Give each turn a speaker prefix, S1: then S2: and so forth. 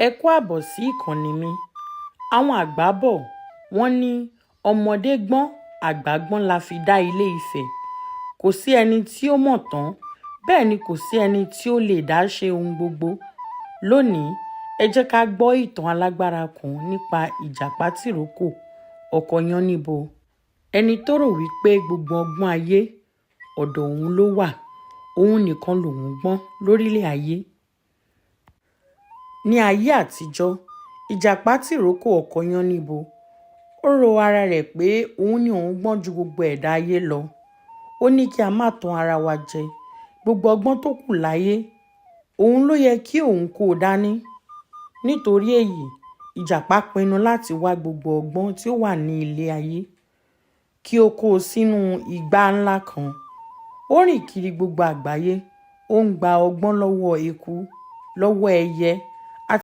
S1: Ẹ kú àbọ̀ sí ìkànnì mi. Àwọn àgbà bọ̀, wọ́n ní ọmọdé gbọ́n àgbà gbọ́n la fi dá ilé Ifẹ̀. Kò sí ẹni tí ó mọ̀ tán, bẹ́ẹ̀ ni kò sí ẹni tí ó lè dá ṣe ohun gbogbo. Lónìí, ẹ jẹ́ ká gbọ́ ìtàn alágbára kan nípa Ìjàpá tìrókò ọkọ Yáníbo. Ẹni tó rò wípé gbogbo ọgbọ́n ayé ọ̀dọ̀ òun ló wà, òun nìkan lòun gbọ́n lórílẹ̀ ayé. Ní ayé àtijọ́, Ìjàpá tìrókò ọkọ Yáníbo, ó ro ara rẹ̀ pé òun ni òun gbọ́n ju gbogbo ẹ̀dá ayé lọ. Ó ní kí a má tan ara wa jẹ, gbogbo ọgbọ́n tó kù láyé, òun ló yẹ kí òun kó o dání. Nítorí èyí, Ìjàpá pinnu láti wá gbogbo ọgbọ́n tí ó wà ní ilé ayé, kí ó kó o sínú igbá ńlá kan. Ó rìn kiri gbogbo àgbáyé, ó ń gba ọgbọ́n lọ́wọ́ eku, lọ́wọ́ ẹyẹ,